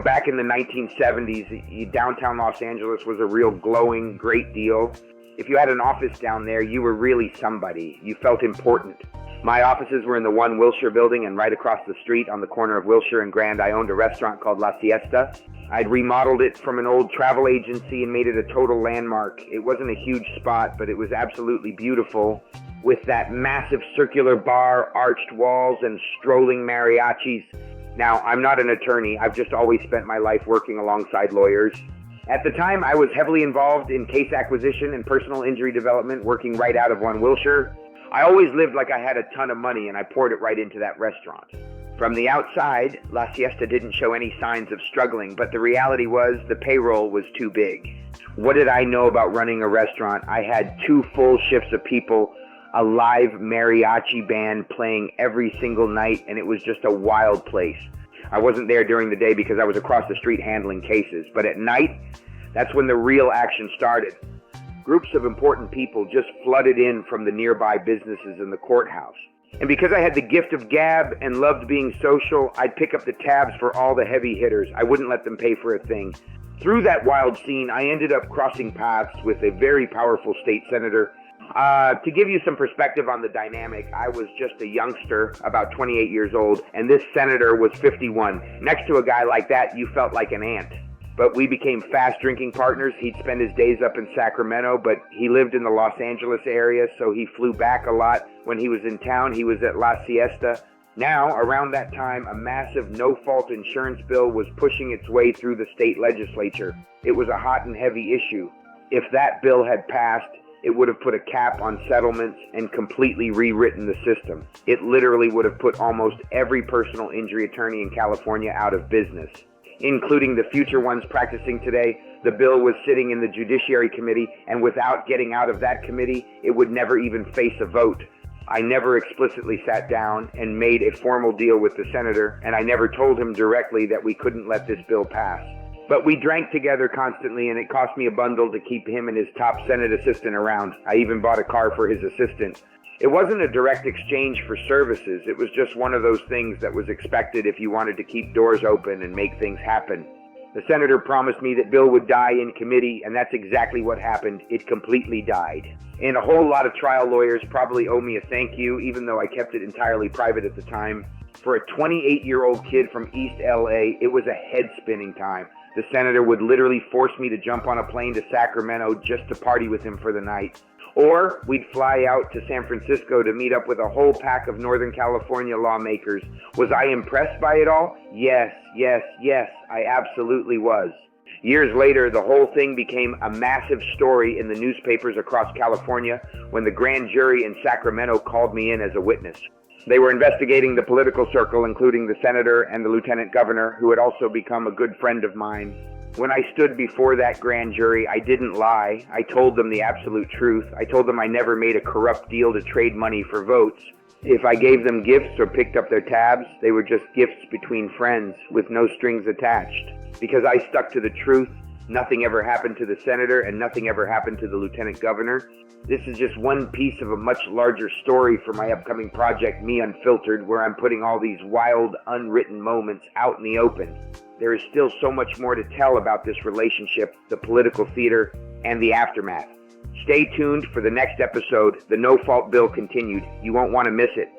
Back in the 1970s, downtown Los Angeles was a real glowing, great deal. If you had an office down there, you were really somebody. You felt important. My offices were in the One Wilshire building, and right across the street on the corner of Wilshire and Grand, I owned a restaurant called La Siesta. I'd remodeled it from an old travel agency and made it a total landmark. It wasn't a huge spot, but it was absolutely beautiful, with that massive circular bar, arched walls, and strolling mariachis. Now, I'm not an attorney. I've just always spent my life working alongside lawyers. At the time, I was heavily involved in case acquisition and personal injury development, working right out of One Wilshire. I always lived like I had a ton of money, and I poured it right into that restaurant. From the outside, La Siesta didn't show any signs of struggling, but the reality was the payroll was too big. What did I know about running a restaurant? I had 2 full shifts of people, a live mariachi band playing every single night, and it was just a wild place. I wasn't there during the day because I was across the street handling cases, but at night, that's when the real action started. Groups of important people just flooded in from the nearby businesses and the courthouse. And because I had the gift of gab and loved being social, I'd pick up the tabs for all the heavy hitters. I wouldn't let them pay for a thing. Through that wild scene, I ended up crossing paths with a very powerful state senator. To give you some perspective on the dynamic, I was just a youngster, about 28 years old, and this senator was 51. Next to a guy like that, you felt like an ant. But we became fast drinking partners. He'd spend his days up in Sacramento, but he lived in the Los Angeles area, so he flew back a lot. When he was in town, he was at La Siesta. Now, around that time, a massive no-fault insurance bill was pushing its way through the state legislature. It was a hot and heavy issue. If that bill had passed, it would have put a cap on settlements and completely rewritten the system. It literally would have put almost every personal injury attorney in California out of business, including the future ones practicing today. The bill was sitting in the Judiciary Committee, and without getting out of that committee, it would never even face a vote. I never explicitly sat down and made a formal deal with the senator, and I never told him directly that we couldn't let this bill pass. But we drank together constantly, and it cost me a bundle to keep him and his top Senate assistant around. I even bought a car for his assistant. It wasn't a direct exchange for services. It was just one of those things that was expected if you wanted to keep doors open and make things happen. The senator promised me that bill would die in committee, and that's exactly what happened. It completely died. And a whole lot of trial lawyers probably owe me a thank you, even though I kept it entirely private at the time. For a 28-year-old kid from East LA, it was a head-spinning time. The senator would literally force me to jump on a plane to Sacramento just to party with him for the night. Or we'd fly out to San Francisco to meet up with a whole pack of Northern California lawmakers. Was I impressed by it all? Yes, I absolutely was. Years later, the whole thing became a massive story in the newspapers across California when the grand jury in Sacramento called me in as a witness. They were investigating the political circle, including the senator and the lieutenant governor, who had also become a good friend of mine. When I stood before that grand jury, I didn't lie. I told them the absolute truth. I told them I never made a corrupt deal to trade money for votes. If I gave them gifts or picked up their tabs, they were just gifts between friends with no strings attached. Because I stuck to the truth, nothing ever happened to the senator and nothing ever happened to the lieutenant governor. This is just one piece of a much larger story for my upcoming project, Me Unfiltered, where I'm putting all these wild, unwritten moments out in the open. There is still so much more to tell about this relationship, the political theater, and the aftermath. Stay tuned for the next episode. The No Fault Bill continued. You won't want to miss it.